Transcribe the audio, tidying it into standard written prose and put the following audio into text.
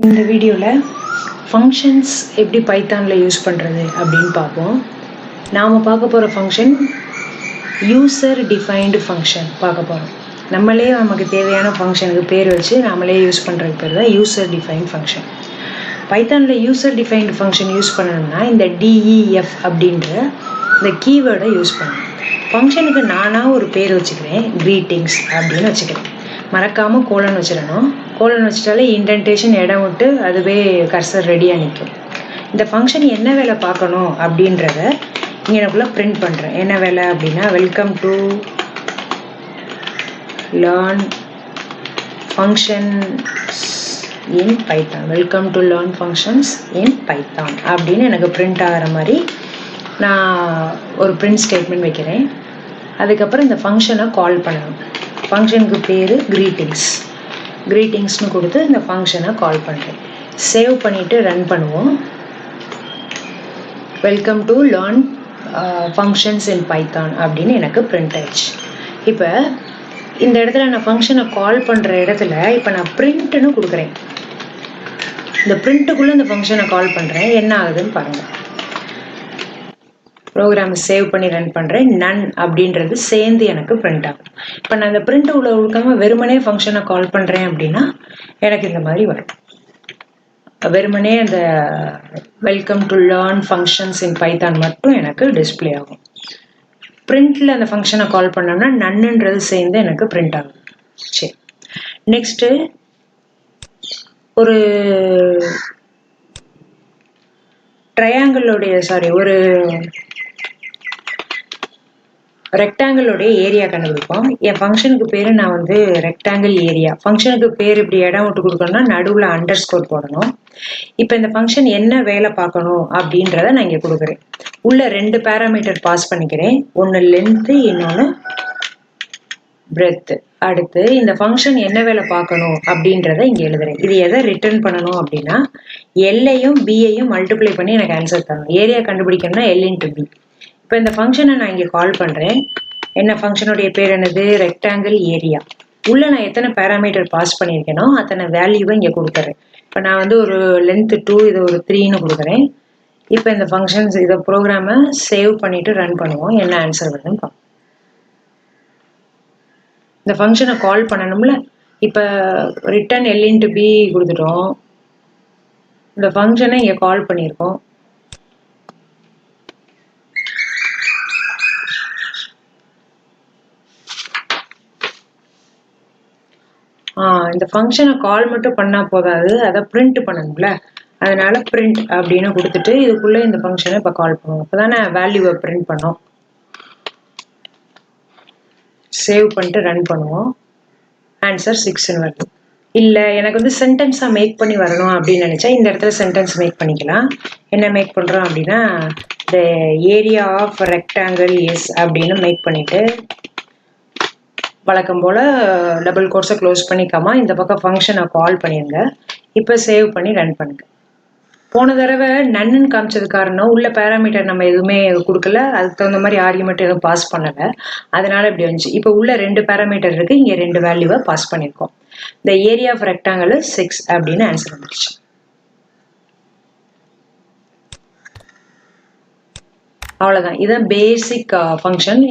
இந்த வீடியோவில் ஃபங்க்ஷன்ஸ் எப்படி பைத்தானில் யூஸ் பண்ணுறது அப்படின்னு பார்ப்போம். நாம் பார்க்க போகிற ஃபங்க்ஷன் யூசர் டிஃபைன்டு ஃபங்க்ஷன் பார்க்க போகிறோம். நம்மளே நமக்கு தேவையான ஃபங்க்ஷனுக்கு பேர் வச்சு நம்மளே யூஸ் பண்ணுறது பேர் தான் யூசர் டிஃபைன்ட் ஃபங்க்ஷன். பைத்தானில் யூசர் டிஃபைன்டு ஃபங்க்ஷன் யூஸ் பண்ணணும்னா இந்த DEF அப்படின்ற இந்த கீவேர்டை யூஸ் பண்ணணும். ஃபங்க்ஷனுக்கு நானாக ஒரு பேர் வச்சுக்கிறேன், greetings அப்படின்னு வச்சுக்கிறேன். மறக்காமல் கோலன் வச்சிடணும். கோலன் வச்சிட்டாலே இன்டென்டேஷன் இடம் விட்டு அதுவே கர்சர் ரெடியாக நிற்கும். இந்த ஃபங்க்ஷன் என்ன வேலை பார்க்கணும் அப்படின்றத இங்கே எனக்குள்ளே பிரிண்ட் பண்ணுறேன். என்ன வேலை அப்படின்னா welcome to learn functions in Python, welcome to learn functions in Python அப்படின்னு எனக்கு பிரிண்ட் ஆகிற மாதிரி நான் ஒரு பிரிண்ட் ஸ்டேட்மெண்ட் வைக்கிறேன். அதுக்கப்புறம் இந்த ஃபங்க்ஷனை கால் பண்ணணும். ஃபங்க்ஷனுக்கு பேர் greetingsனு கொடுத்து இந்த ஃபங்க்ஷனை கால் பண்ணுறேன். சேவ் பண்ணிவிட்டு ரன் பண்ணுவோம். Welcome to learn functions in Python அப்படின்னு எனக்கு பிரிண்ட் ஆயிடுச்சு. இப்போ இந்த இடத்துல நான் ஃபங்க்ஷனை கால் பண்ணுற இடத்துல இப்போ நான் பிரிண்ட்டுன்னு கொடுக்குறேன். இந்த பிரிண்ட்டுக்குள்ளே இந்த ஃபங்க்ஷனை கால் பண்ணுறேன். என்ன ஆகுதுன்னு பாருங்கள். ப்ரோக்ராமை சேவ் பண்ணி ரன் பண்ணுறேன். நன் அப்படின்றது சேர்ந்து எனக்கு பிரிண்ட் ஆகும். இப்போ நான் இந்த பிரிண்ட் உள்ள கொடுக்காம வெறுமனே ஃபங்க்ஷனை கால் பண்ணுறேன் அப்படின்னா எனக்கு இந்த மாதிரி வரும். வெறுமனே அந்த welcome to learn functions in Python மட்டும் எனக்கு டிஸ்பிளே ஆகும். பிரிண்டில் அந்த ஃபங்க்ஷனை கால் பண்ணோம்னா நன்னுன்றது சேர்ந்து எனக்கு பிரிண்ட் ஆகும். சரி, நெக்ஸ்ட்டு ஒரு ஒரு ரெக்டாங்கிளோடைய ஏரியா கண்டுபிடிப்போம். என் ஃபங்க்ஷனுக்கு பேர் நான் வந்து ரெக்டாங்கிள் ஏரியா. ஃபங்க்ஷனுக்கு பேர் இப்படி இடம் விட்டு கொடுக்கணும்னா நடுவில் அண்டர்ஸ்கோர் போடணும். இப்போ இந்த ஃபங்க்ஷன் என்ன வேலை பார்க்கணும் அப்படின்றத நான் இங்கே கொடுக்குறேன். உள்ள 2 பேராமீட்டர் பாஸ் பண்ணிக்கிறேன். ஒன்று லென்த்து, இன்னொன்று பிரெத்து. அடுத்து இந்த ஃபங்க்ஷன் என்ன வேலை பார்க்கணும் அப்படின்றத இங்கே எழுதுறேன். இது எதை ரிட்டர்ன் பண்ணணும் அப்படின்னா எல்லையும் பியையும் மல்டிப்ளை பண்ணி எனக்கு ஆன்சர் தரணும். ஏரியா கண்டுபிடிக்கணும்னா L × B. இப்போ இந்த ஃபங்க்ஷனை நான் இங்கே கால் பண்ணுறேன். என்ன ஃபங்க்ஷனுடைய பேர் என்னது? Rectangle area. உள்ள நான் எத்தனை பேராமீட்டர் பாஸ் பண்ணியிருக்கேனோ அத்தனை வேல்யூவை இங்கே கொடுக்குறேன். இப்போ நான் வந்து ஒரு லென்த்து 2, இது ஒரு 3ன்னு கொடுக்குறேன். இப்போ இந்த ஃபங்க்ஷன்ஸ் இதை ப்ரோக்ராமை சேவ் பண்ணிவிட்டு ரன் பண்ணுவோம். என்ன ஆன்சர் வருதுன்னு பார்ப்போம். இந்த ஃபங்க்ஷனை கால் பண்ணணும்ல. இப்போ ரிட்டர்ன் L × B கொடுத்துட்டோம். இந்த ஃபங்க்ஷனை இங்கே கால் பண்ணியிருக்கோம். இந்த ஃபங்க்ஷனை கால் மட்டும் பண்ணால் போதாது, அதை பிரிண்ட் பண்ணணும்ல. அதனால பிரிண்ட் அப்படின்னு கொடுத்துட்டு இதுக்குள்ளே இந்த ஃபங்க்ஷனை இப்போ கால் பண்ணுவோம். இப்போ தானே வேல்யூவை பிரிண்ட் பண்ணோம். சேவ் பண்ணிட்டு ரன் பண்ணுவோம். ஆன்சர் 6ன்னு வருது. இல்லை எனக்கு வந்து சென்டென்ஸாக மேக் பண்ணி வரணும் அப்படின்னு நினச்சா இந்த இடத்துல சென்டென்ஸ் மேக் பண்ணிக்கலாம். என்ன மேக் பண்ணுறோம் அப்படின்னா the area of rectangle is அப்படின்னு மேக் பண்ணிவிட்டு வழக்கம் போல் டபுள் கோர்ஸை க்ளோஸ் பண்ணிக்காமல் இந்த பக்கம் ஃபங்க்ஷனை கால் பண்ணிடுங்க. இப்போ சேவ் பண்ணி ரன் பண்ணுங்க. போன தடவை நன்னு காமிச்சது காரணம் உள்ள பேராமீட்டர் நம்ம எதுவுமே கொடுக்கல, அதுக்கு தகுந்த மாதிரி ஆர்குமெண்ட் எதுவும் பாஸ் பண்ணலை, அதனால இப்படி வந்துச்சு. இப்போ உள்ள 2 பேராமீட்டர் இருக்குது, இங்கே 2 வேல்யூவை பாஸ் பண்ணியிருக்கோம். இந்த ஏரியா ஆஃப் ரெக்டாங்கிள் 6 அப்படின்னு ஆன்சர் வந்துருச்சு. அவ்வளோதான். இதுதான் பேசிக் ஃபங்க்ஷன்.